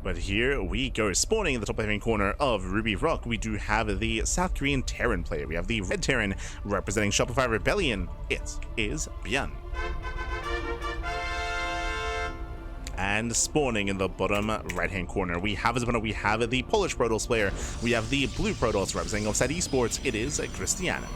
But here we go. Spawning in the top left-hand corner of Ruby Rock, we do have the South Korean Terran player. We have the Red Terran representing Shopify Rebellion. It is ByuN. And spawning in the bottom right-hand corner, we have as opponent, we have the Polish Protoss player. We have the Blue Protoss representing Offside Esports. It is Krystianer.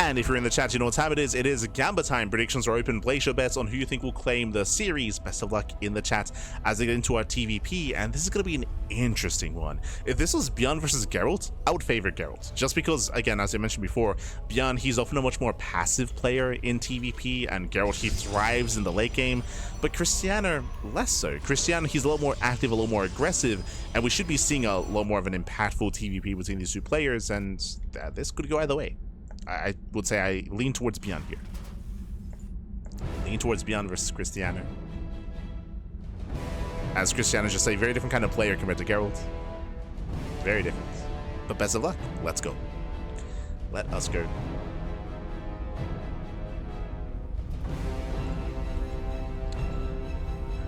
And if you're in the chat, you know what time it is. It is Gamba time. Predictions are open. Place your bets on who you think will claim the series. Best of luck in the chat as they get into our TvP. And this is going to be an interesting one. If this was ByuN versus Geralt, I would favor Geralt. Just because, again, as I mentioned before, ByuN, he's often a much more passive player in TvP. And Geralt, he thrives in the late game. But Krystianer, less so. Krystianer, he's a lot more active, a little more aggressive. And we should be seeing a lot more of an impactful TvP between these two players. And this could go either way. I would say I lean towards ByuN here. Lean towards ByuN versus Krystianer. As Krystianer is just a very different kind of player compared to Geralt. Very different. But best of luck. Let's go. Let us go.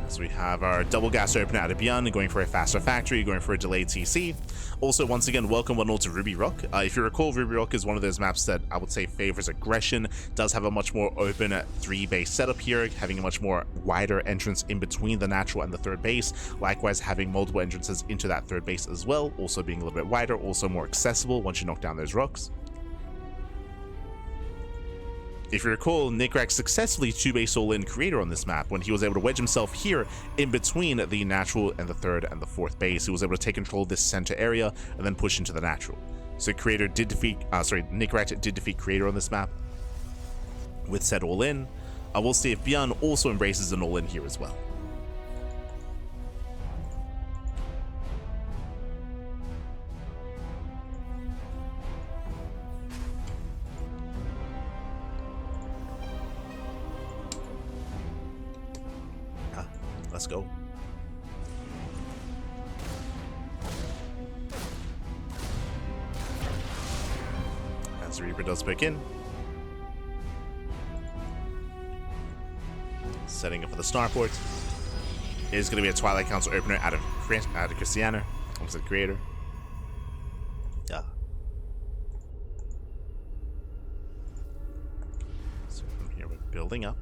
So we have our double gas open out of ByuN, going for a faster factory, going for a delayed TC. Also, once again, welcome one all to Ruby Rock. If you recall, Ruby Rock is one of those maps that I would say favors aggression, does have a much more open 3-base setup here, having a much more wider entrance in between the natural and the third base, likewise having multiple entrances into that third base as well, also being a little bit wider, also more accessible once you knock down those rocks. If you recall, Nickrak successfully 2-base all-in creator on this map when he was able to wedge himself here in between the natural and the third and the fourth base. He was able to take control of this center area and then push into the natural. So Creator did defeat, Nickrak did defeat Creator on this map with said all-in. We'll see if ByuN also embraces an all-in here as well. Let's go. As the Reaper does pick in. Setting up for the starport. It is going to be a Twilight Council opener out of Krystianer. Almost the creator. Yeah. So from here we're building up.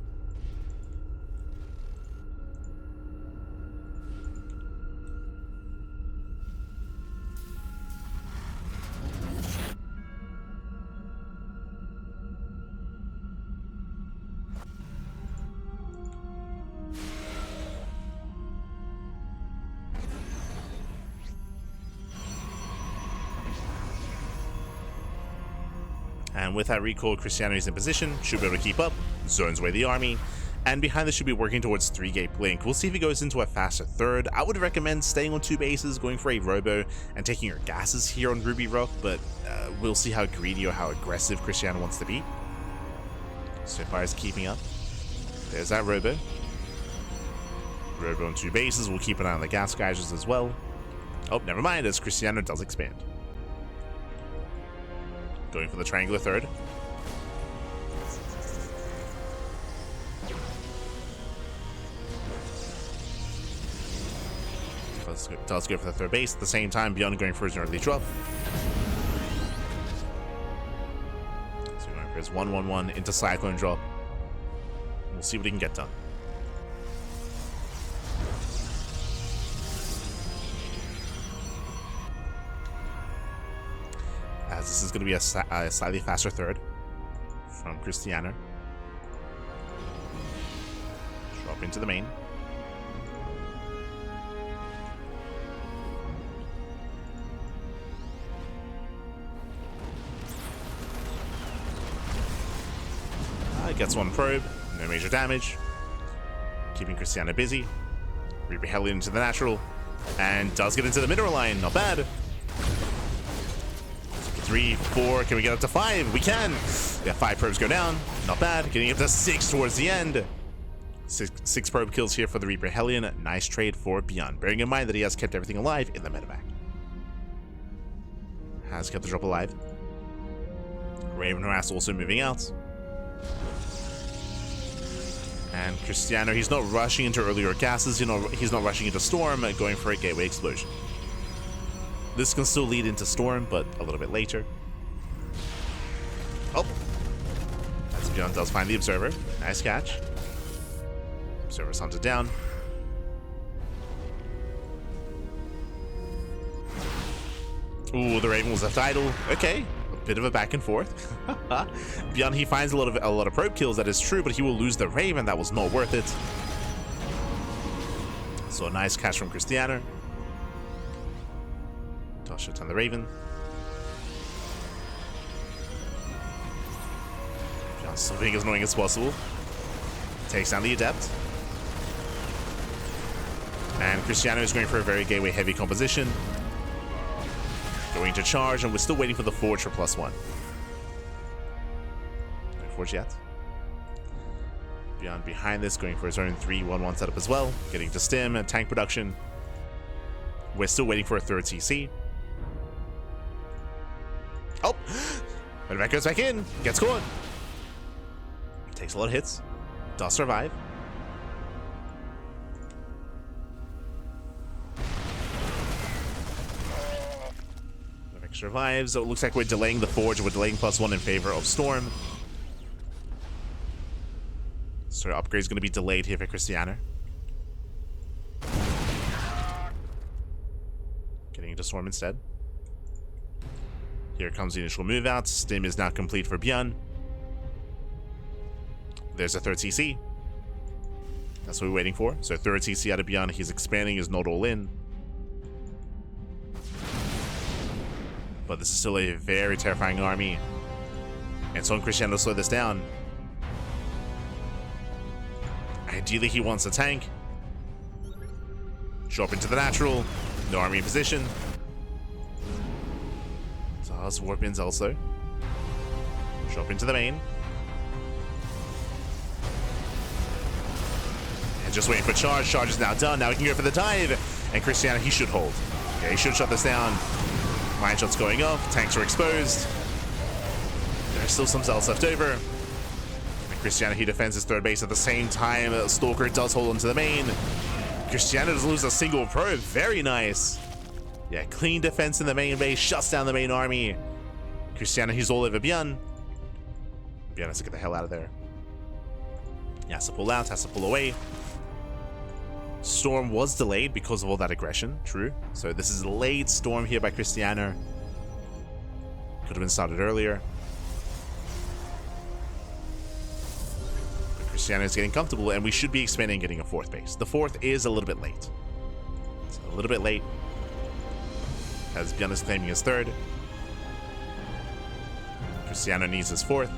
And with that recall, Krystianer is in position, should be able to keep up, zones away the army, and behind this should be working towards 3-gate blink. We'll see if he goes into a faster third. I would recommend staying on 2 bases, going for a robo, and taking your gases here on Ruby Rock, but we'll see how greedy or how aggressive Krystianer wants to be. Spitfire is keeping up. There's that robo. Robo on 2 bases, we'll keep an eye on the gas geysers as well. Oh, never mind, as Krystianer does expand. Going for the triangular third. Does go for the third base. At the same time, ByuN going for his early drop. So going for his 1/1/1 into Cyclone drop. We'll see what he can get done. As this is going to be a slightly faster third from Krystianer. Drop into the main. Gets one probe, no major damage. Keeping Krystianer busy. Reaper Hellion into the natural, and does get into the mineral line, not bad. 3, 4, can we get up to 5? We can! Yeah, 5 probes go down, not bad. Getting up to 6 towards the end. Six probe kills here for the Reaper Hellion. Nice trade for ByuN, bearing in mind that he has kept everything alive in the medevac. Has kept the drop alive. Raven Harass also moving out. And Krystianer, he's not rushing into earlier gases, he's not rushing into Storm, going for a gateway explosion. This can still lead into Storm, but a little bit later. Oh! As ByuN does find the Observer. Nice catch. Observer's hunted down. Ooh, the Raven was left idle. Okay, a bit of a back and forth. ByuN, he finds a lot of probe kills, that is true, but he will lose the Raven. That was not worth it. So a nice catch from Krystianer. Toss it on the Raven. ByuN's still being as annoying as possible. Takes down the Adept. And Krystianer is going for a very gateway heavy composition. Going to charge, and we're still waiting for the Forge for +1. No Forge yet. ByuN behind this, going for his own 3-1-1 setup as well. Getting to stim and tank production. We're still waiting for a third CC. Oh! But goes back in. Gets caught. Takes a lot of hits. Does survive. Survives. So it looks like we're delaying the Forge. We're delaying +1 in favor of Storm. So upgrade is going to be delayed here for Krystianer. Getting into Storm instead. Here comes the initial move out. Stim is now complete for ByuN. There's a third CC. That's what we're waiting for. So third CC out of ByuN. He's expanding his node all in. But this is still a very terrifying army. And so Krystianer will slow this down. Ideally, he wants a tank. Show up into the natural. No army in position. Does warp ins also. Show up into the main. And just waiting for charge. Charge is now done. Now we can go for the dive. And Krystianer, he should hold. Okay, he should shut this down. Mine shots going off, tanks are exposed. There's still some cells left over. And Krystianer, he defends his third base at the same time. Stalker does hold onto the main. Krystianer doesn't lose a single probe. Very nice. Yeah, clean defense in the main base, shuts down the main army. Krystianer, he's all over ByuN. ByuN has to get the hell out of there. He has to pull out, has to pull away. Storm was delayed because of all that aggression, true. So this is late Storm here by Krystianer. Could have been started earlier. But Krystianer is getting comfortable, and we should be expanding and getting a fourth base. The fourth is a little bit late. It's a little bit late, as ByuN is claiming his third. Krystianer needs his fourth.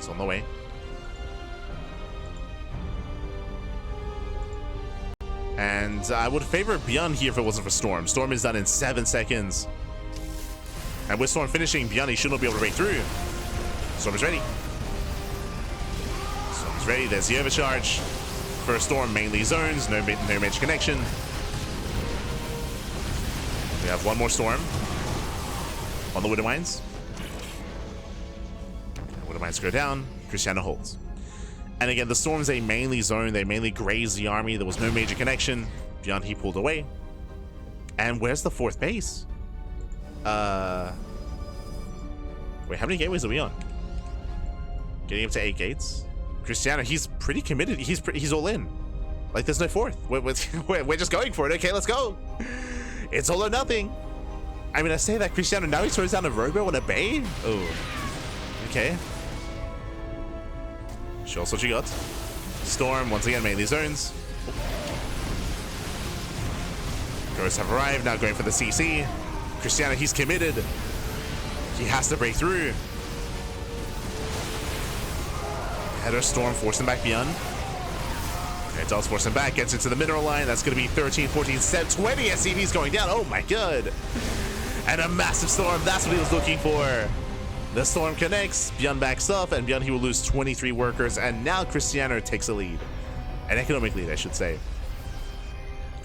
On the way. And I would favor ByuN here if it wasn't for Storm. Storm is done in 7 seconds. And with Storm finishing, ByuN, he should not be able to break through. Storm is ready. Storm is ready. There's the overcharge. For Storm, mainly zones. No major connection. We have one more Storm on the Widow Mines. Mines go down, Krystianer holds. And again, the Storms, they mainly zone, they mainly graze the army. There was no major connection. ByuN, he pulled away. And where's the fourth base? Wait, how many gateways are we on? Getting up to 8 gates. Krystianer, he's pretty committed. He's all in. Like, there's no fourth. We're just going for it. Okay, let's go. It's all or nothing. I mean, I say that Krystianer, now he throws down a Robo on a Bay? Oh, okay. Show us what you got. Storm, once again, mainly zones. Ghosts have arrived, now going for the CC. Krystianer, he's committed. He has to break through. Header Storm forcing back ByuN. It does force him back, gets into the mineral line. That's going to be 13, 14, 20 SCVs going down. Oh my god. And a massive Storm, that's what he was looking for. The Storm connects, ByuN backs up, and ByuN, he will lose 23 workers, and now Krystianer takes a lead. An economic lead, I should say.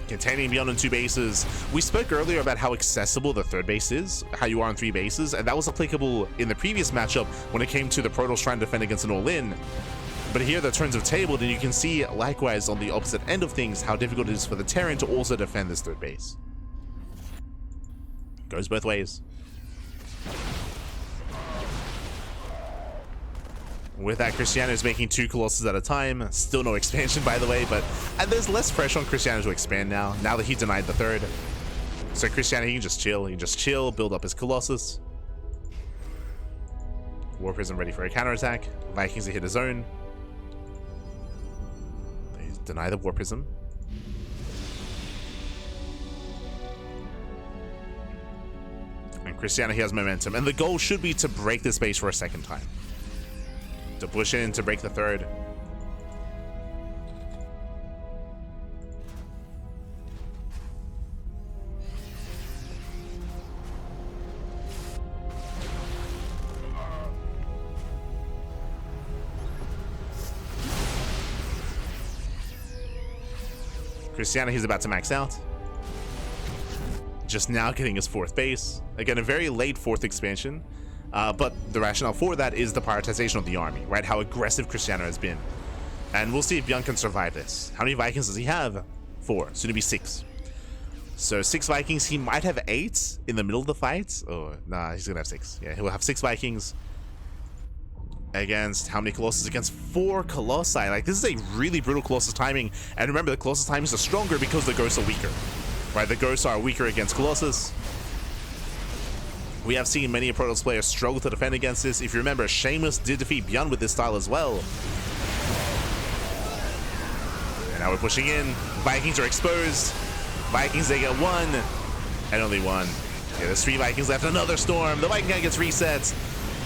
Containing ByuN on 2 bases. We spoke earlier about how accessible the 3rd base is, how you are on 3 bases, and that was applicable in the previous matchup when it came to the Protoss trying to defend against an all-in. But here the turns have tabled, and you can see likewise on the opposite end of things how difficult it is for the Terran to also defend this 3rd base. Goes both ways. With that, Krystianer is making 2 Colossus at a time. Still no expansion, by the way, and there's less pressure on Krystianer to expand now that he denied the 3rd. So Krystianer, he can just chill, build up his Colossus. War Prism ready for a counterattack. Vikings to hit his zone. They deny the War Prism. And Krystianer, he has momentum, and the goal should be to break this base for a 2nd time. To push in to break the 3rd. Krystianer, he's about to max out. Just now getting his 4th base. Again, a very late 4th expansion. But the rationale for that is the prioritization of the army, right? How aggressive Krystianer has been. And we'll see if ByuN can survive this. How many Vikings does he have? 4. Soon to be 6. So 6 Vikings. He might have 8 in the middle of the fight. Oh, nah, he's going to have 6. Yeah, he'll have 6 Vikings. Against how many Colossus? Against 4 Colossi. Like, this is a really brutal Colossus timing. And remember, the Colossus timings are stronger because the Ghosts are weaker. Right? The Ghosts are weaker against Colossus. We have seen many Protoss players struggle to defend against this. If you remember, Sheamus did defeat ByuN with this style as well. And now we're pushing in. Vikings are exposed. Vikings, they get 1. And only 1. Yeah, there's 3 Vikings left. Another storm. The Viking guy gets reset.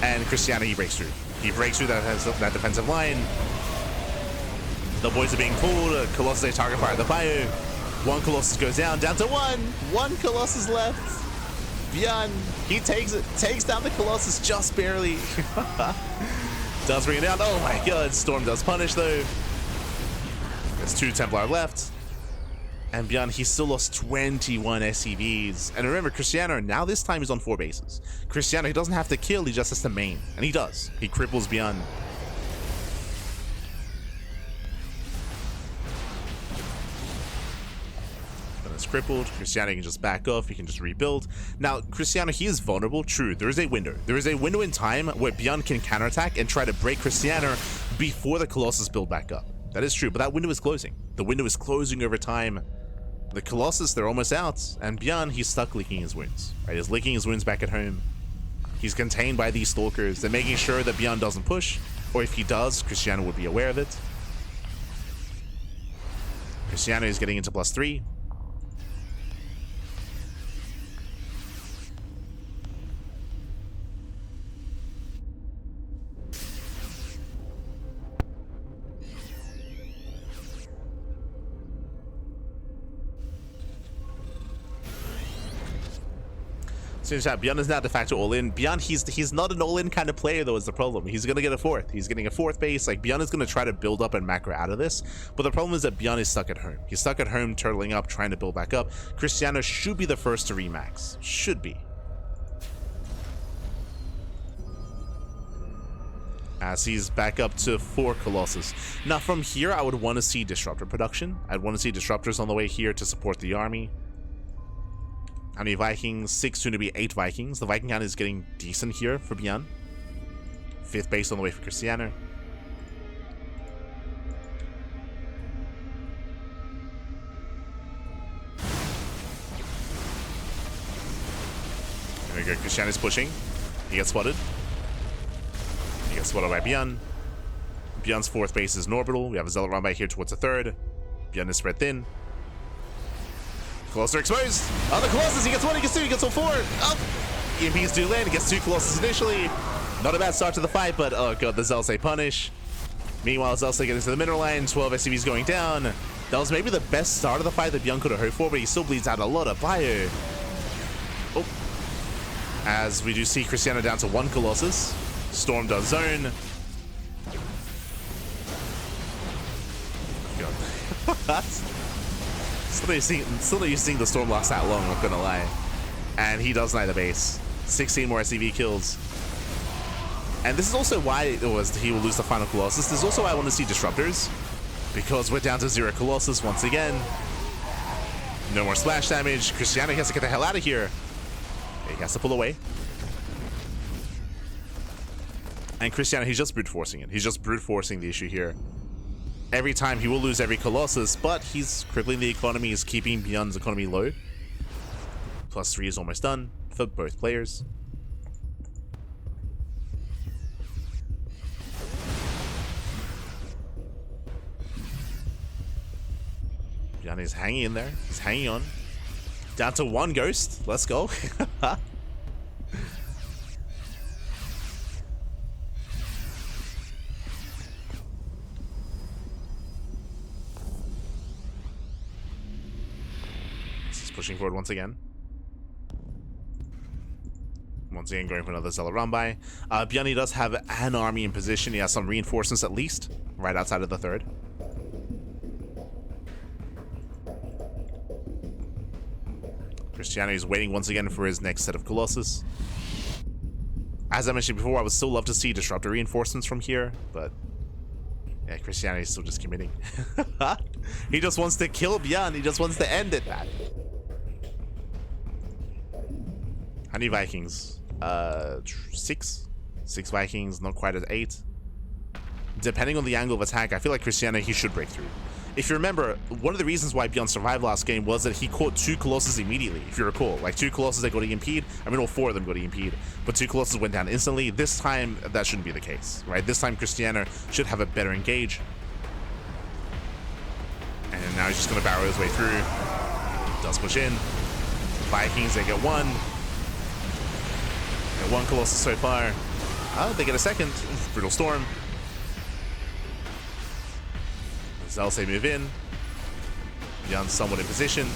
And Krystianer, he breaks through. He breaks through that defensive line. The boys are being pulled. Colossus, they target fire the ByuN. 1 Colossus goes down to 1. 1 Colossus left. ByuN, he takes down the Colossus just barely. Does bring it down. Oh my god, Storm does punish though. There's 2 Templar left. And ByuN, he still lost 21 SCVs. And remember, Krystianer, now this time he's on 4 bases. Krystianer, he doesn't have to kill, he just has to main. And he does. He cripples ByuN. Crippled. Krystianer can just back off, he can just rebuild. Now, Krystianer, he is vulnerable, true. There is a window. There is a window in time where ByuN can counterattack and try to break Krystianer before the Colossus build back up. That is true, but that window is closing. The window is closing over time. The Colossus, they're almost out, and ByuN, he's stuck licking his wounds. Right? He's licking his wounds back at home. He's contained by these Stalkers. They're making sure that ByuN doesn't push, or if he does, Krystianer would be aware of it. Krystianer is getting into +3. ByuN is now de facto all-in. ByuN, he's not an all-in kind of player, though, is the problem. He's going to get a 4th. He's getting a 4th base. Like, ByuN is going to try to build up and macro out of this. But the problem is that ByuN is stuck at home. He's stuck at home, turtling up, trying to build back up. Krystianer should be the first to remax. Should be. As he's back up to 4 Colossus. Now, from here, I would want to see Disruptor production. I'd want to see Disruptors on the way here to support the army. How many Vikings? 6, soon to be 8 Vikings. The Viking count is getting decent here for ByuN. 5th base on the way for Krystianer. There we go. Krystianer's pushing. He gets spotted. He gets spotted by ByuN. ByuN's 4th base is in orbital. We have a Zealot run by here towards the 3rd. ByuN is spread thin. Colossus are exposed. Oh, the Colossus, he gets 1, he gets 2, he gets all 4. Oh, EMPs do land, he gets 2 Colossus initially. Not a bad start to the fight, but oh god, the Zealots, they punish. Meanwhile, Zealots get into the mineral line, 12 SCVs going down. That was maybe the best start of the fight that ByuN could have hoped for, but he still bleeds out a lot of ByuN. Oh. As we do see Krystianer down to 1 Colossus. Storm does zone. God. Still not used to seeing the Storm last that long, not gonna lie. And he does knight the base. 16 more SCV kills. And this is also why he will lose the final Colossus. This is also why I want to see Disruptors. Because we're down to 0 Colossus once again. No more splash damage. Krystianer has to get the hell out of here. He has to pull away. And Krystianer, he's just brute forcing it. He's just brute forcing the issue here. Every time he will lose every Colossus, but he's crippling the economy, he's keeping ByuN's economy low. +3 is almost done for both players. ByuN is hanging in there. He's hanging on. Down to 1 ghost. Let's go. Pushing forward once again. Once again, going for another Zealot run by. ByuN does have an army in position. He has some reinforcements at least, right outside of the third. Krystianer is waiting once again for his next set of Colossus. As I mentioned before, I would still love to see Disruptor reinforcements from here, but yeah, Krystianer is still just committing. He just wants to kill ByuN. He just wants to end it, man. How many Vikings? 6? 6 Vikings, not quite at 8. Depending on the angle of attack, I feel like Krystianer, he should break through. If you remember, one of the reasons why ByuN survived last game was that he caught 2 Colossus immediately, if you recall. Like 2 Colossus that got EMP'd. I mean, all 4 of them got EMP'd, but 2 Colossus went down instantly. This time, that shouldn't be the case, right? This time, Krystianer should have a better engage. And now he's just going to barrel his way through. Does push in. Vikings, they get 1. 1 Colossus so far. Oh, they get a second. Brutal Storm. Zealots, they move in. ByuN's somewhat in position.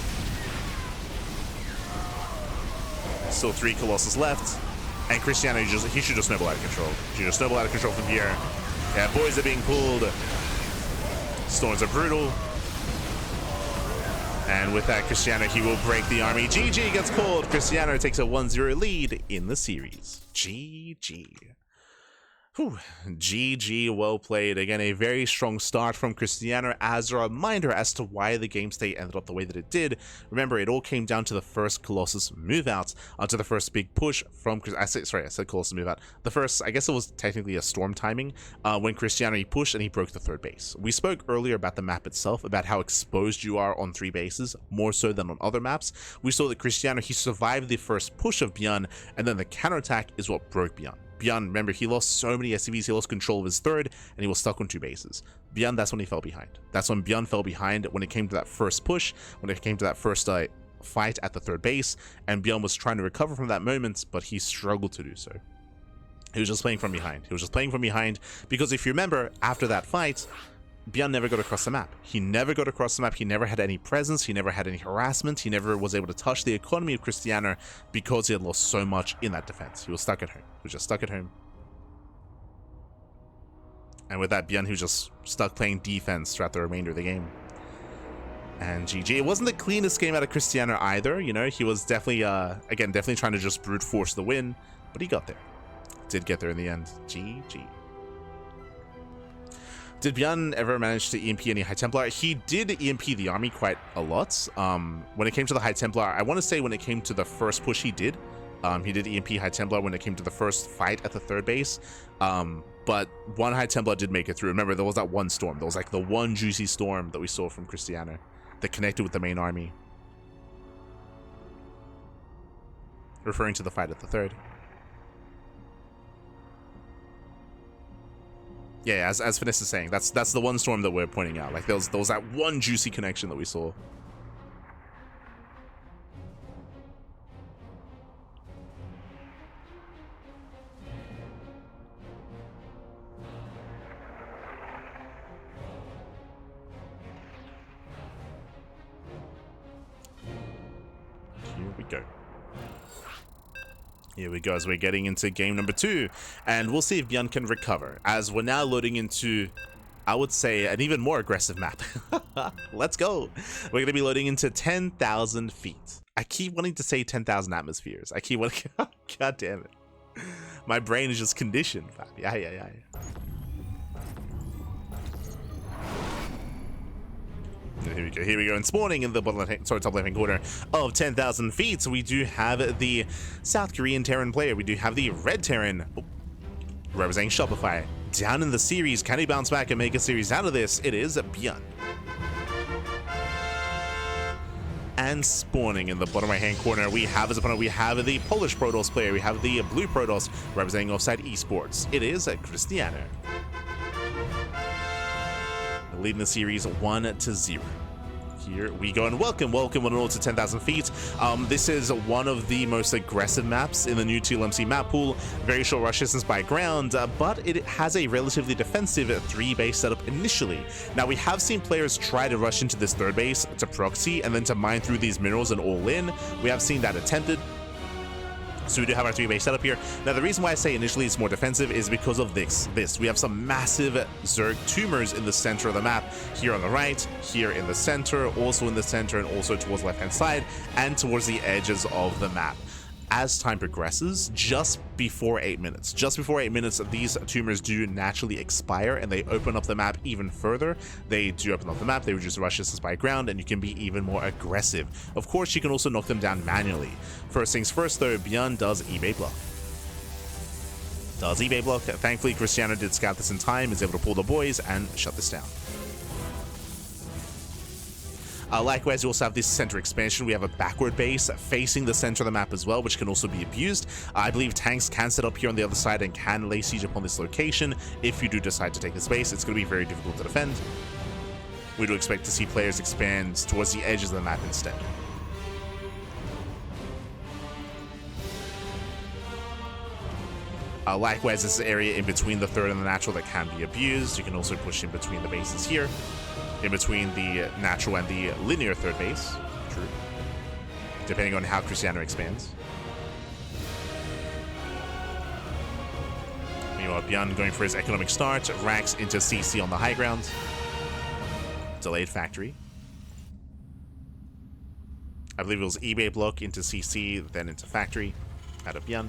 Still 3 Colossus left. And Krystianer, he should just snowball out of control. He should just snowball out of control from here. Yeah, boys are being pulled. Storms are brutal. And with that, Krystianer, he will break the army. GG gets called. Krystianer takes a 1-0 lead in the series. GG. Whew. GG, well played. Again, a very strong start from Krystianer. As a reminder as to why the game state ended up the way that it did, remember, it all came down to the first Colossus move out, onto the first big push from, I said Colossus move out. The first, I guess it was technically a storm timing, when Krystianer, he pushed and he broke the third base. We spoke earlier about the map itself, about how exposed you are on 3 bases, more so than on other maps. We saw that Krystianer, he survived the first push of ByuN, and then the counterattack is what broke ByuN. ByuN, remember, he lost so many SCVs, he lost control of his third, and he was stuck on 2 bases. ByuN, that's when he fell behind. That's when ByuN fell behind, when it came to that first push, when it came to that first fight at the third base, and ByuN was trying to recover from that moment, but he struggled to do so. He was just playing from behind. He was just playing from behind, because if you remember, after that fight, ByuN never got across the map. He never got across the map. He never had any presence. He never had any harassment. He never was able to touch the economy of Krystianer because he had lost so much in that defense. He was stuck at home. He was just stuck at home. And with that, ByuN, he was just stuck playing defense throughout the remainder of the game. And GG. It wasn't the cleanest game out of Krystianer either. You know, he was definitely, again, definitely trying to just brute force the win, but he got there. Did get there in the end. GG. Did ByuN ever manage to EMP any High Templar? He did EMP the army quite a lot. When it came to the High Templar, I want to say when it came to the first push, he did. He did EMP High Templar when it came to the first fight at the third base. But 1 High Templar did make it through. Remember, there was that 1 storm. There was like the 1 juicy storm that we saw from Krystianer that connected with the main army. Referring to the fight at the third. Yeah, as Finesse is saying, that's the 1 storm that we're pointing out. Like there was that 1 juicy connection that we saw. Here we go. Here we go as we're getting into game number 2, and we'll see if ByuN can recover, as we're now loading into I would say an even more aggressive map. Let's go. We're going to be loading into 10,000 feet. I keep wanting to say 10,000 atmospheres. I keep wanting, god damn it. My brain is just conditioned. Yeah. Here we go. And spawning in the top left-hand corner of 10,000 feet, we do have the South Korean Terran player. We do have the Red Terran representing Shopify. Down in the series, can he bounce back and make a series out of this? It is ByuN. And spawning in the bottom right-hand corner, we have as opponent, we have the Polish Protoss player. We have the Blue Protoss representing Offside Esports. It is Krystianer. Leading the series 1-0. Here we go, and welcome one and all to 10,000 feet. This is one of the most aggressive maps in the new TLMC map pool. Very short rush distance by ground, but it has a relatively defensive 3-base setup initially. Now, we have seen players try to rush into this 3rd base to proxy and then to mine through these minerals and all in. We have seen that attempted. So we do have our 3-base setup here. Now, the reason why I say initially it's more defensive is because of this. We have some massive Zerg tumors in the center of the map. Here on the right, here in the center, also in the center, and also towards the left-hand side, and towards the edges of the map. As time progresses, just before 8 minutes, these tumors do naturally expire and they open up the map even further. They do open up the map, they reduce the rush distance by ground, and you can be even more aggressive. Of course, you can also knock them down manually. First things first, though, ByuN does eBay block. Thankfully, Krystianer did scout this in time, is able to pull the boys and shut this down. Likewise, you also have this center expansion. We have a backward base facing the center of the map as well, which can also be abused. I believe tanks can set up here on the other side and can lay siege upon this location. If you do decide to take this base, it's going to be very difficult to defend. We do expect to see players expand towards the edges of the map instead. Likewise, this is an area in between the 3rd and the natural that can be abused. You can also push in between the bases here, in between the natural and the linear 3rd base. True. Depending on how Krystianer expands. Meanwhile, ByuN going for his economic start, racks into CC on the high ground. Delayed factory. I believe it was eBay block into CC, then into factory out of ByuN.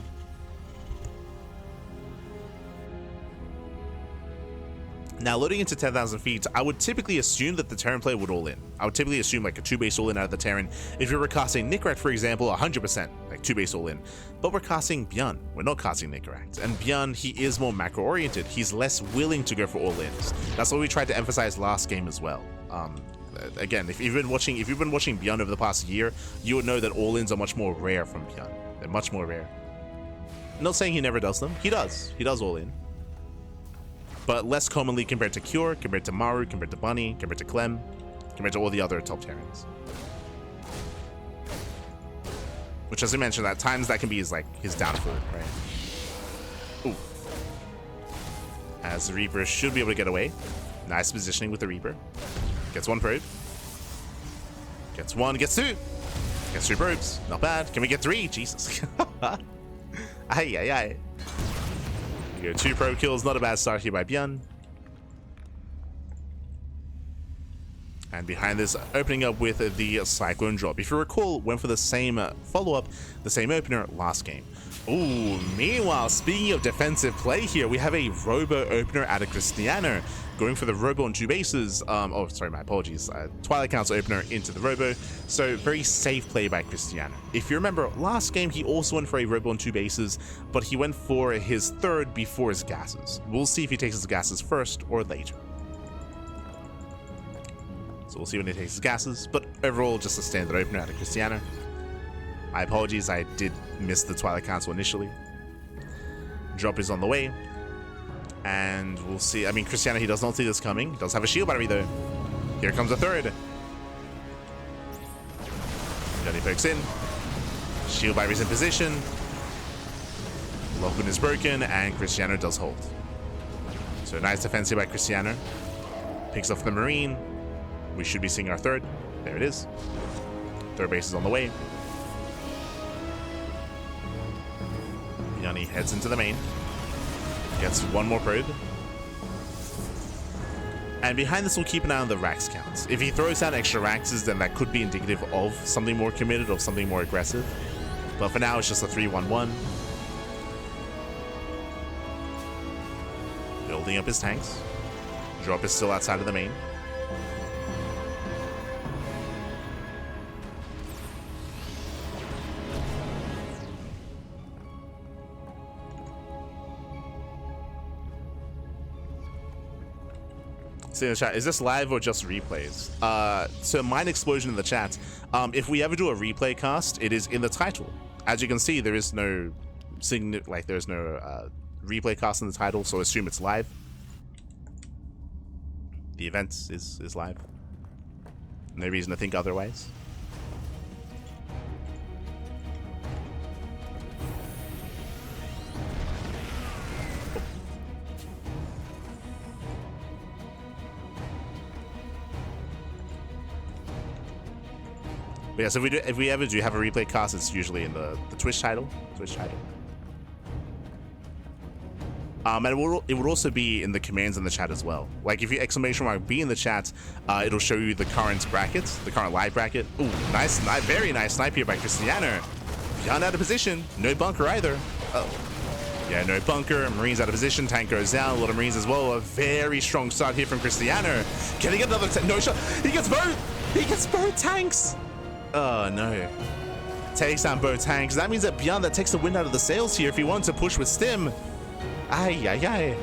Now, loading into 10,000 feet, I would typically assume that the Terran player would all in. I would typically assume like a 2-base all in out of the Terran. If you were casting Nickrat, for example, 100%, like 2-base all in. But we're casting ByuN. We're not casting Nickrat. And ByuN, he is more macro oriented. He's less willing to go for all ins. That's what we tried to emphasize last game as well. Again, if you've been watching ByuN over the past year, you would know that all ins are much more rare from ByuN. They're much more rare. I'm not saying he never does them. He does. He does all in. But less commonly compared to Cure, compared to Maru, compared to Bunny, compared to Clem, compared to all the other top Terrans. Which, as I mentioned, at times that can be his downfall, right? Ooh. As the Reaper should be able to get away. Nice positioning with the Reaper. Gets 1 probe. Gets 1, gets 2. Gets 2 probes. Not bad. Can we get 3? Jesus. Aye. 2 probe kills, not a bad start here by ByuN. And behind this, opening up with the Cyclone drop. If you recall, went for the same follow-up, the same opener last game. Ooh, meanwhile, speaking of defensive play here, we have a Robo opener out of Krystianer. Going for the Robo on 2 bases. Oh, sorry, my apologies. Twilight Council opener into the Robo. So, very safe play by Krystianer. If you remember, last game, he also went for a Robo on 2 bases, but he went for his 3rd before his gases. We'll see if he takes his gases first or later. So, we'll see when he takes his gases, but overall, just a standard opener out of Krystianer. My apologies, I did miss the Twilight Council initially. Drop is on the way. And we'll see. I mean, Krystianer, he does not see this coming. He does have a shield battery, though. Here comes a 3rd. Johnny pokes in. Shield battery's in position. Lockwood is broken, and Krystianer does hold. So nice defense here by Krystianer. Picks off the Marine. We should be seeing our 3rd. There it is. 3rd base is on the way. Johnny heads into the main. Gets 1 more probe. And behind this, we'll keep an eye on the racks counts. If he throws out extra racks, then that could be indicative of something more committed, of something more aggressive. But for now, it's just a 3-1-1. Building up his tanks. Drop is still outside of the main. See in the chat, is this live or just replays? So Mind Explosion in the chat. If we ever do a replay cast, it is in the title. As you can see, there is no there's no replay cast in the title, so assume it's live. The event is live. No reason to think otherwise. But yeah, so if we ever do have a replay cast, it's usually in the Twitch title. And it would also be in the commands in the chat as well. Like if you !B in the chat, it'll show you the current bracket, the current live bracket. Ooh, nice, very nice snipe here by Krystianer. ByuN out of position, no bunker either. Oh, yeah, no bunker. Marines out of position, tank goes down. A lot of Marines as well. A very strong start here from Krystianer. Can he get another? No shot. He gets both. He gets both tanks. Oh no. Takes down both tanks. That means that ByuN that takes the wind out of the sails here if he wants to push with Stim. Ay, ay, ay.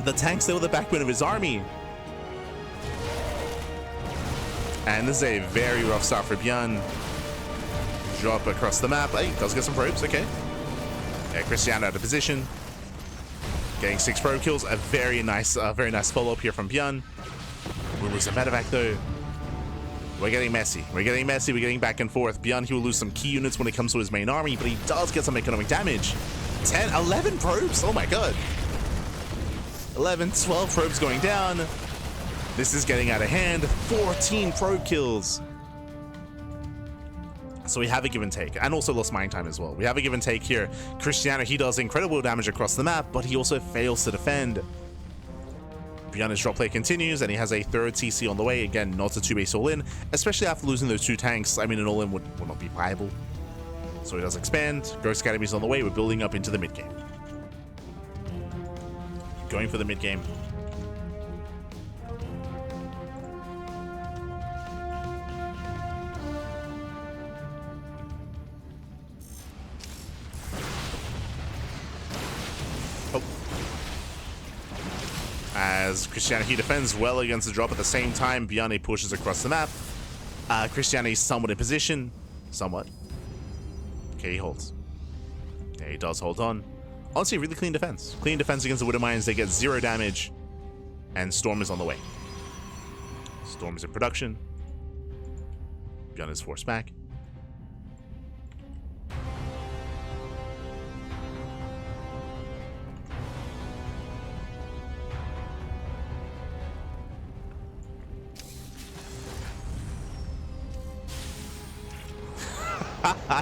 The tanks still the backbone of his army. And this is a very rough start for ByuN. Drop across the map. Hey, does get some probes, okay. Yeah, Krystianer out of position. Getting 6 probe kills. A very nice follow-up here from ByuN. We'll lose a medevac though. We're getting messy. We're getting back and forth. ByuN, he will lose some key units when it comes to his main army, but he does get some economic damage. 10, 11 probes. Oh my god. 11, 12 probes going down. This is getting out of hand. 14 probe kills. So we have a give and take, and also lost mine time as well. We have a give and take here. Krystianer, he does incredible damage across the map, but he also fails to defend. ByuN's drop play continues, and he has a third TC on the way. Again, not a 2-base all-in, especially after losing those 2 tanks. I mean, an all-in would not be viable. So he does expand. Ghost Academy's on the way. We're building up into the mid-game. Going for the mid-game. As Krystianer, he defends well against the drop. At the same time, ByuN pushes across the map. Krystianer is somewhat in position. Somewhat. Okay, he holds. Yeah, he does hold on. Honestly, really clean defense. Clean defense against the Widow Mines. They get 0 damage. And Storm is on the way. Storm is in production. ByuN is forced back.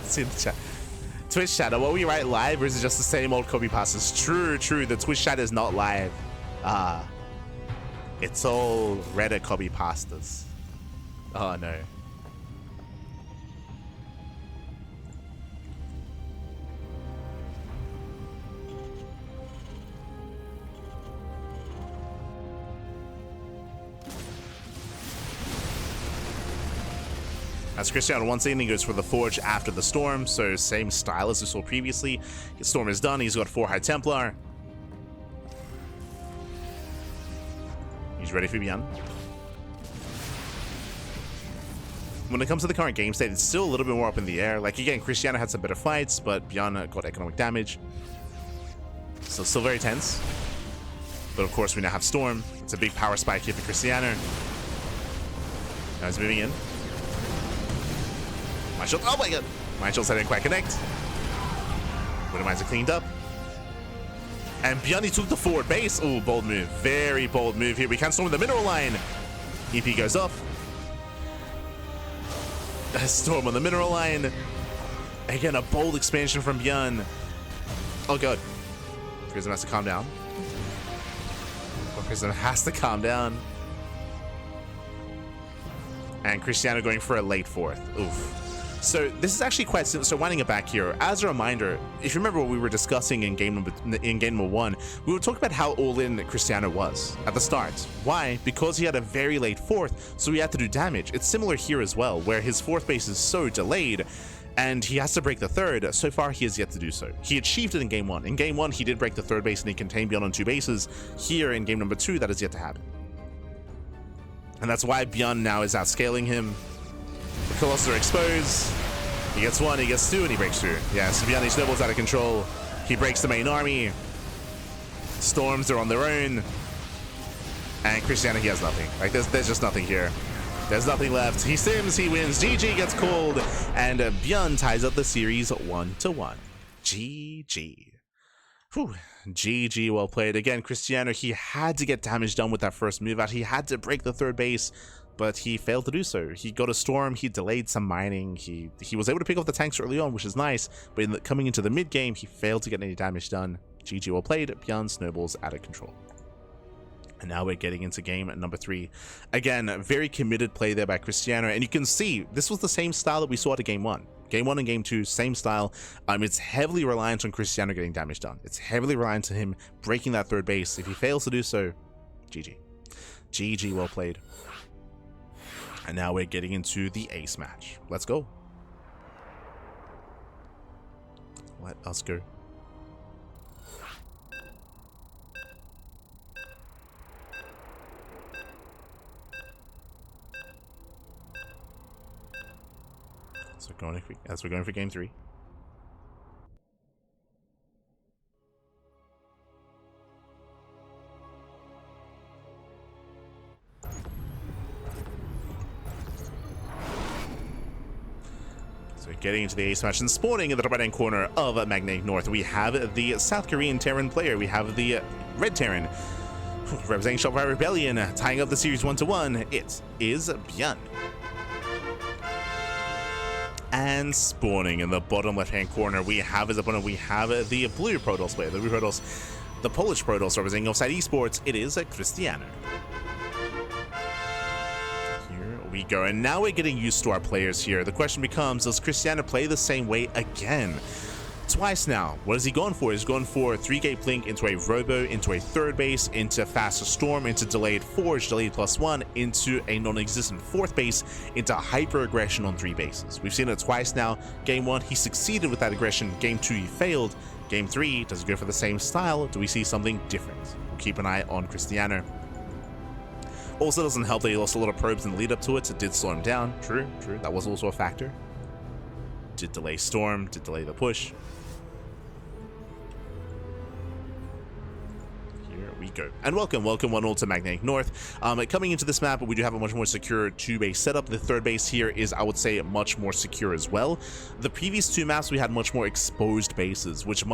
See the chat. Twitch chat, what we write live, or is it just the same old copy passes? True. The Twitch chat is not live. It's all Reddit copy pastas. Oh no. As Krystianer once again, he goes for the Forge after the Storm, so same style as we saw previously. His Storm is done, he's got 4 High Templar. He's ready for ByuN. When it comes to the current game state, it's still a little bit more up in the air. Like again, Krystianer had some better fights, but ByuN got economic damage. So still very tense. But of course we now have Storm. It's a big power spike here for Krystianer. Now he's moving in. My shield, oh my god! My shields didn't quite connect. Widow Mines are cleaned up. And ByuN took the forward base. Oh, bold move. Very bold move here. We can storm the mineral line. EP goes off. A storm on the mineral line. Again, a bold expansion from ByuN. Oh god. Grism has to calm down. Krystianer has to calm down. And Krystianer going for a late fourth. Oof. So this is actually quite simple. So winding it back here, as a reminder, if you remember what we were discussing in game number 1, we were talking about how all-in Krystianer was at the start. Why? Because he had a very late fourth, so he had to do damage. It's similar here as well, where his fourth base is so delayed, and he has to break the third. So far, he has yet to do so. He achieved it in game 1. In game 1, he did break the third base and he contained ByuN on 2 bases. Here in game number 2, that is yet to happen. And that's why ByuN now is outscaling him. The Colossus are exposed. He gets 1, he gets 2, and he breaks through. Yeah, so ByuN, he snowballs out of control. He breaks the main army. Storms are on their own. And Krystianer, he has nothing. Like, there's just nothing here. There's nothing left. He sims, he wins. GG gets called. And ByuN ties up the series 1-1. GG. Whew. GG, well played. Again, Krystianer, he had to get damage done with that first move out. He had to break the third base, but he failed to do so. He got a storm, he delayed some mining, he was able to pick off the tanks early on, which is nice, but coming into the mid game, he failed to get any damage done. GG, well played. ByuN snowballs out of control. And now we're getting into game number 3. Again, very committed play there by Krystianer, and you can see this was the same style that we saw at game 1. Game 1 and game 2, same style. It's heavily reliant on Krystianer getting damage done. It's heavily reliant on him breaking that third base. If he fails to do so, GG. GG, well played. And now we're getting into the ace match. Let's go. Let us go. As we're going for game 3. So getting into the ace match and spawning in the top right-hand corner of Magnetic North, we have the South Korean Terran player. We have the Red Terran representing Shopify Rebellion, tying up the series 1-1. It is ByuN. And spawning in the bottom left-hand corner, we have his opponent. We have the blue Protoss player, the blue Protoss, the Polish Protoss representing Offside Esports. It is Krystianer. Here we go, and now we're getting used to our players here. The question becomes, does Krystianer play the same way again? Twice now. What is he going for? He's going for 3-gate blink into a robo, into a third base, into faster storm, into delayed forge, delayed +1, into a non-existent fourth base, into hyper aggression on 3 bases. We've seen it twice now. Game 1, he succeeded with that aggression. Game 2, he failed. Game 3, does he go for the same style? Do we see something different? We'll keep an eye on Krystianer. Also, doesn't help that he lost a lot of probes in the lead up to it. It did slow him down. True. That was also a factor. Did delay storm, did delay the push. We go. And welcome one all to Magnetic North. Coming into this map, we do have a much more secure 2-base setup. The third base here is, I would say, much more secure as well. The previous 2 maps, we had much more exposed bases, with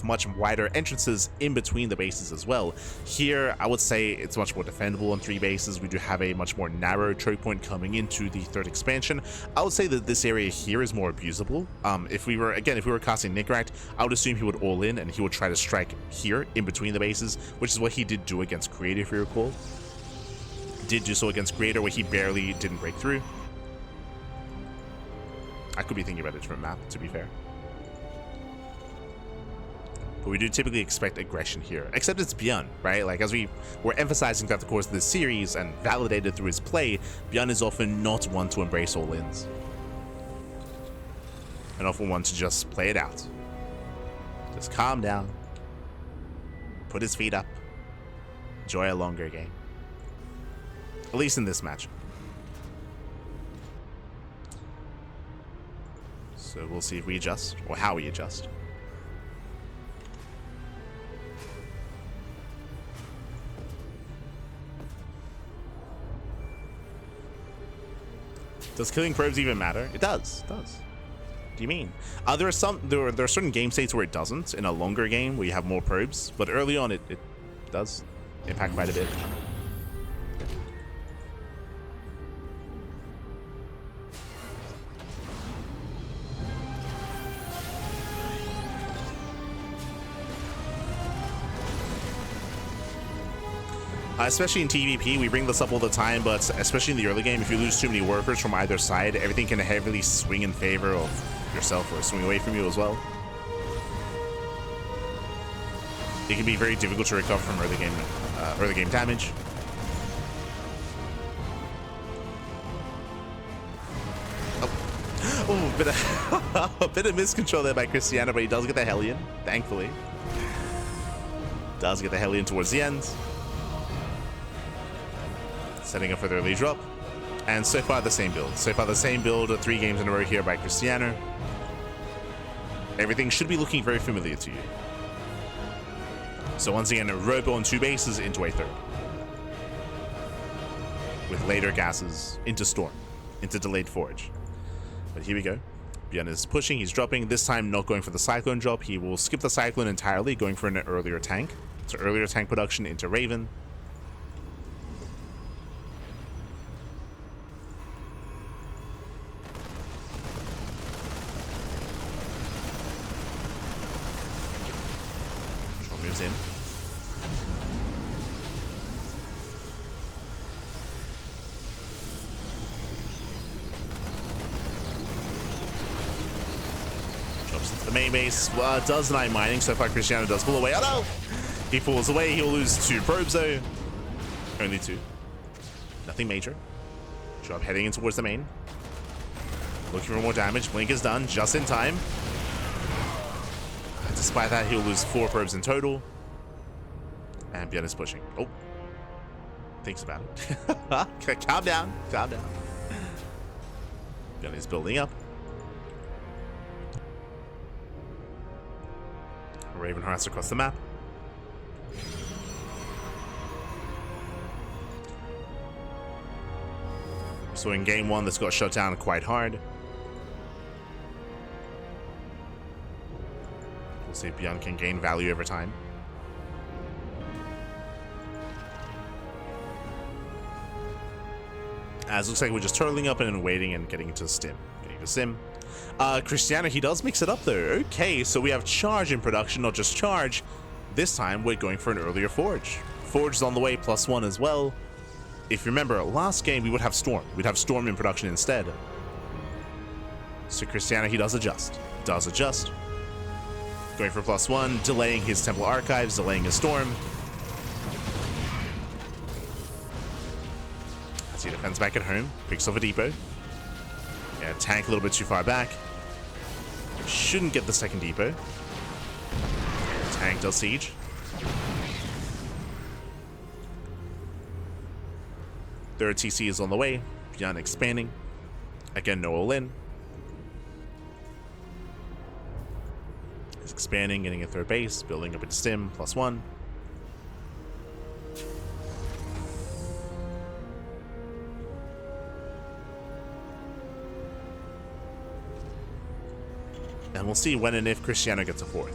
much wider entrances in between the bases as well. Here, I would say it's much more defendable on 3 bases. We do have a much more narrow choke point coming into the third expansion. I would say that this area here is more abusable. If we were casting Nickrat, I would assume he would all in and he would try to strike here in between the bases, which is what he did do against Creator, if you recall. Did do so against Creator, where he barely didn't break through. I could be thinking about a different map, to be fair. But we do typically expect aggression here, except it's ByuN, right? Like, as we were emphasizing throughout the course of this series and validated through his play, ByuN is often not one to embrace all-ins. And often one to just play it out. Just calm down. Put his feet up. Enjoy a longer game. At least in this match. So we'll see if we adjust, or how we adjust. Does killing probes even matter? It does. It does. What do you mean? There are certain game states where it doesn't. In a longer game where you have more probes, but early on it does impact quite a bit. Especially in TvP, we bring this up all the time, but especially in the early game, if you lose too many workers from either side, everything can heavily swing in favor of yourself or swing away from you as well. It can be very difficult to recover from early game damage. Oh, a bit of miscontrol there by Krystianer, but he does get the Hellion, thankfully. Does get the Hellion towards the end. Setting up for the early drop. And so far the same build. So far the same build, 3 games in a row here by Krystianer. Everything should be looking very familiar to you. So once again, a Robo on 2 bases into a 3rd. With later gases into Storm, into Delayed Forge. But here we go. ByuN is pushing, he's dropping. This time not going for the Cyclone drop. He will skip the Cyclone entirely, going for an earlier tank. So earlier tank production into Raven. Moves in. Drops into the main base. Does deny mining. So far Krystianer does pull away. Oh no! He pulls away. He'll lose 2 probes though. Only 2. Nothing major. Drop heading in towards the main. Looking for more damage. Blink is done just in time. Despite that, he'll lose 4 probes in total. And ByuN is pushing. Oh. Thinks about it. Calm down. Calm down. ByuN is building up. Raven harass across the map. So in game 1, this got shut down quite hard. We'll see if ByuN can gain value over time. As looks like we're just turtling up and then waiting and getting into Stim. Getting to Sim. Krystianer, he does mix it up though. Okay, so we have Charge in production, not just Charge. This time we're going for an earlier Forge. Forge is on the way, +1 as well. If you remember, last game we would have Storm. We'd have Storm in production instead. So Krystianer, he does adjust. Does adjust. Going for +1, delaying his Temple Archives, delaying his Storm. As he defends back at home, picks off a depot. Yeah, tank a little bit too far back. Shouldn't get the second depot. Tank does siege. Third TC is on the way. ByuN expanding. Again, no all-in. He's expanding, getting a 3rd base, building up into Stim, +1. And we'll see when and if Krystianer gets a 4th.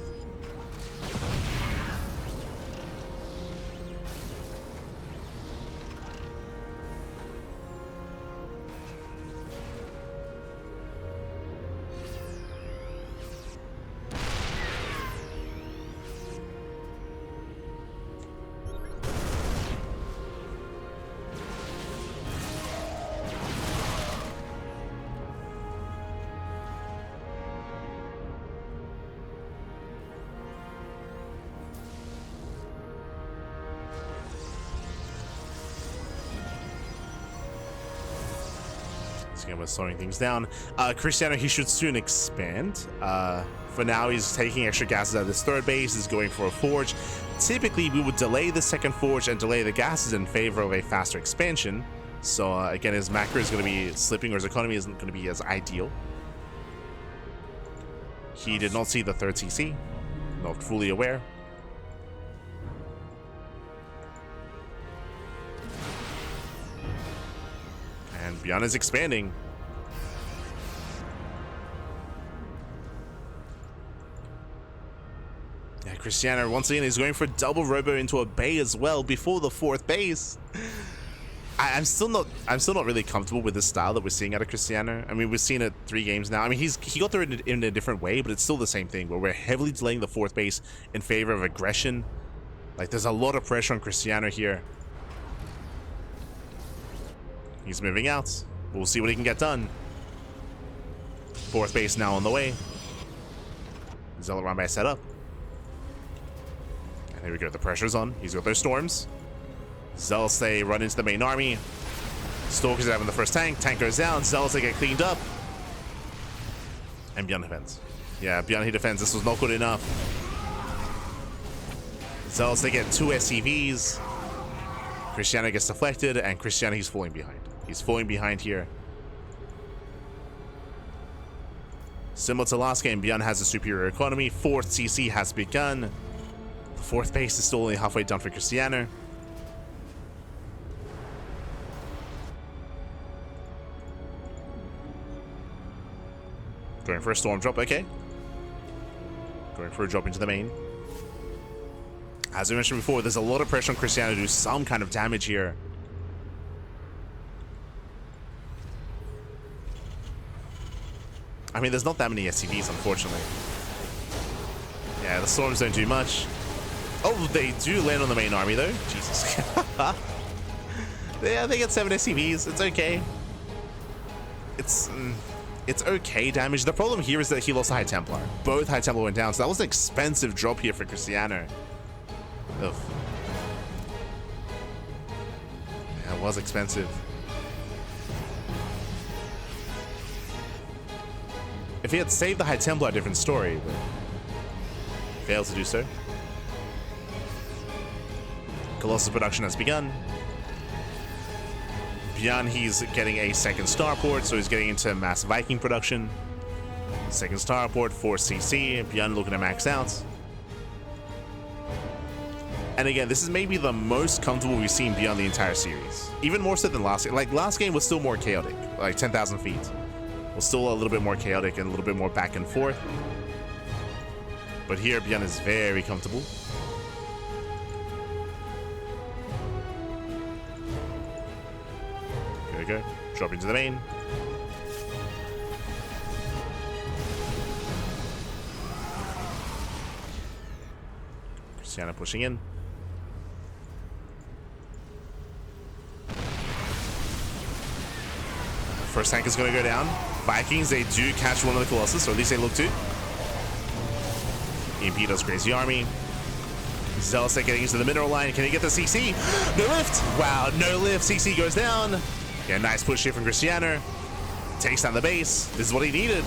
Again, we're slowing things down. Krystianer, he should soon expand. For now, he's taking extra gases out of this 3rd base. He's going for a Forge. Typically, we would delay the 2nd Forge and delay the gases in favor of a faster expansion. So, again, his macro is going to be slipping, or his economy isn't going to be as ideal. He did not see the 3rd TC. Not fully aware. And ByuN is expanding. Yeah, Krystianer once again is going for double robo into a bay as well before the 4th base. I'm still not really comfortable with the style that we're seeing out of Krystianer. I mean, we've seen it 3 games now. I mean, he got there in a different way, but it's still the same thing where we're heavily delaying the 4th base in favor of aggression. Like, there's a lot of pressure on Krystianer here. He's moving out. We'll see what he can get done. Fourth base now on the way. Zealot run by setup. And here we go. The pressure's on. He's got those storms. Zealots, they run into the main army. Stalkers are having the first tank. Tank goes down. Zealots, they get cleaned up. And ByuN defends. Yeah, ByuN he defends. This was not good enough. Zealots, they get 2 SCVs. Krystianer gets deflected, and Krystianer, he's falling behind. He's falling behind here. Similar to last game, ByuN has a superior economy. 4th CC has begun. The 4th base is still only halfway done for Krystianer. Going for a storm drop, okay. Going for a drop into the main. As I mentioned before, there's a lot of pressure on Krystianer to do some kind of damage here. I mean, there's not that many SCVs, unfortunately. Yeah, the storms don't do much. Oh, they do land on the main army, though. Jesus. Yeah, they get 7 SCVs. It's okay. It's okay damage. The problem here is that he lost a High Templar. Both High Templar went down, so that was an expensive drop here for Krystianer. Ugh. Yeah, it was expensive. If he had saved the High Templar, a different story, but failed to do so. Colossus production has begun. ByuN, he's getting a 2nd starport, so he's getting into mass Viking production. 2nd starport, 4 CC. ByuN looking to max out. And again, this is maybe the most comfortable we've seen ByuN the entire series. Even more so than last game. Like, last game was still more chaotic. Like, 10,000 feet. Was still a little bit more chaotic and a little bit more back and forth. But here, ByuN is very comfortable. Here we go. Drop into the main. Krystianer pushing in. First tank is going to go down. Vikings, they do catch one of the Colossus, or at least they look to. EMP does crazy army. Zealous getting into the mineral line. Can he get the CC? No lift! Wow, no lift. CC goes down. Yeah, nice push here from Krystianer. Takes down the base. This is what he needed.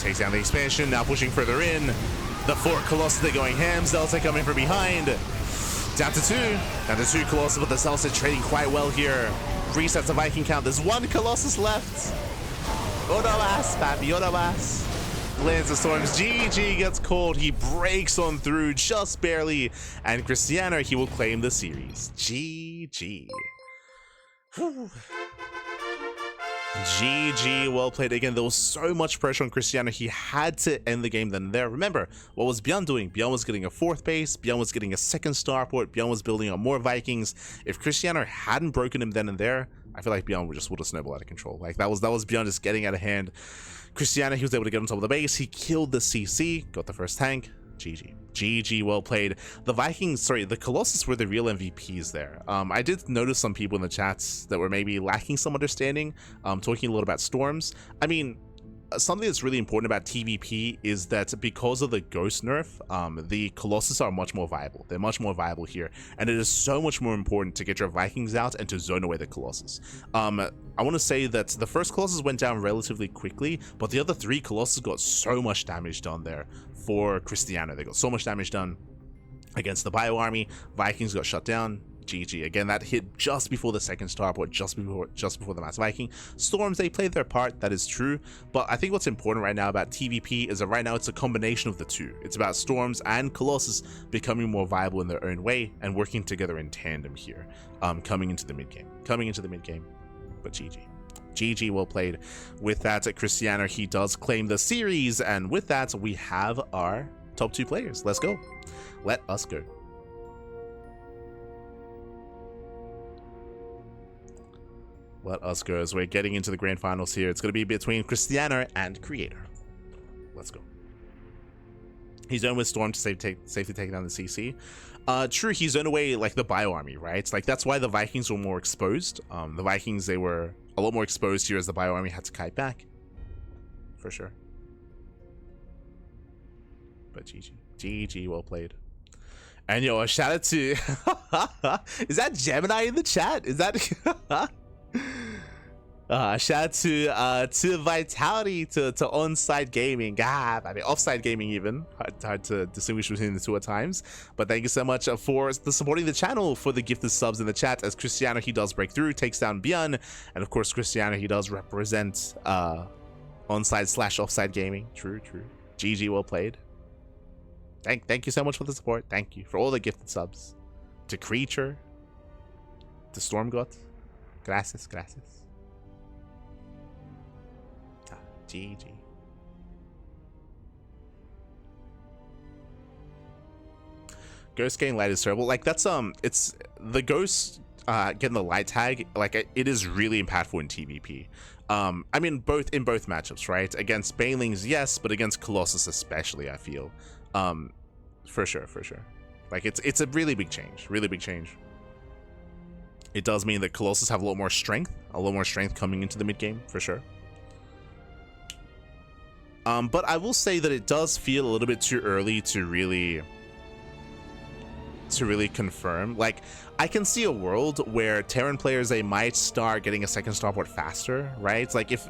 Takes down the expansion, now pushing further in. The 4 Colossus, they're going ham. Zealous coming from behind. Down to 2. Down to 2 Colossus, but the Zealous are trading quite well here. Resets the Viking count. There's 1 Colossus left. Odawas, papi, Odawas. Lands the storms. GG gets called. He breaks on through just barely. And Krystianer, he will claim the series. GG. Whew. GG, well played. Again, there was so much pressure on Krystianer. He had to end the game then and there. Remember, what was ByuN doing? ByuN was getting a 4th base. ByuN was getting a 2nd starport. ByuN was building up more Vikings. If Krystianer hadn't broken him then and there, I feel like ByuN would have snowballed out of control. Like, that was ByuN just getting out of hand. Krystianer, he was able to get on top of the base. He killed the CC, got the first tank. GG. GG, well played. The Vikings, sorry, the Colossus were the real MVPs there. I did notice some people in the chats that were maybe lacking some understanding, talking a little about storms. I mean, something that's really important about TvP is that because of the Ghost nerf, the Colossus are much more viable. They're much more viable here, and it is so much more important to get your Vikings out and to zone away the Colossus. I want to say that the first Colossus went down relatively quickly, but the other 3 Colossus got so much damage done there for Krystianer. They got so much damage done against the Bio Army. Vikings got shut down. GG. Again, that hit just before the 2nd starport, just before the Mass Viking. Storms, they played their part, that is true, but I think what's important right now about TvP is that right now it's a combination of the two. It's about Storms and Colossus becoming more viable in their own way and working together in tandem here, coming into the mid-game. But GG. GG, well played. With that, Krystianer, he does claim the series, and with that, we have our top 2 players. Let's go. Let us go. Let us go as we're getting into the grand finals here. It's going to be between Krystianer and Creator. Let's go. He's done with Storm to safely take down the CC. True, he's zoned away like the bio army, right? Like that's why the Vikings were more exposed. The Vikings, they were a lot more exposed here as the bio army had to kite back. For sure. But GG, well played. And yo, a shout out to is that Gemini in the chat? Is that shout out to Vitality, to Onside Gaming, I mean Offside Gaming even. Hard to distinguish between the two at times. But thank you so much for supporting the channel, for the gifted subs in the chat. As Krystianer, he does break through, takes down ByuN, and of course Krystianer, he does represent Onside/Offside Gaming. True. GG, well played. Thank you so much for the support. Thank you for all the gifted subs. To Creature, to Stormgot, gracias. GG. Ghost getting light is terrible. Like that's it's the ghost getting the light tag. Like it is really impactful in TvP. I mean in both matchups, right? Against Banelings, yes, but against Colossus especially, I feel. For sure. Like it's a really big change. It does mean that Colossus have a lot more strength coming into the mid game, for sure. But I will say that it does feel a little bit too early to really confirm. Like I can see a world where Terran players, they might start getting a second starport faster, right? Like if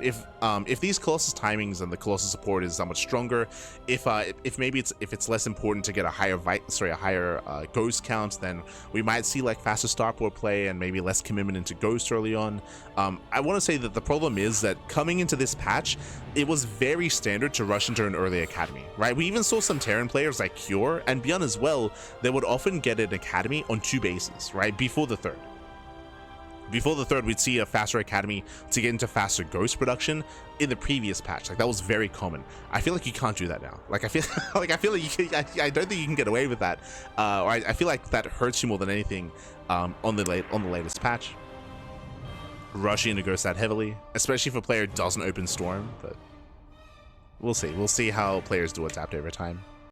these Colossus timings and the Colossus support is somewhat stronger, if maybe it's less important to get a higher ghost count, then we might see like faster starport play and maybe less commitment into ghost early on. I want to say that the problem is that coming into this patch, it was very standard to rush into an early academy, right? We even saw some Terran players like Cure and ByuN as well, they would often get an academy on 2 bases, right? Before the third, we'd see a faster academy to get into faster ghost production in the previous patch. Like that was very common. I feel like you can't do that now. Like I feel like I don't think you can get away with that. Or I feel like that hurts you more than anything on the latest patch. Rushing into ghost that heavily, especially if a player doesn't open storm, but we'll see how players do adapt over time.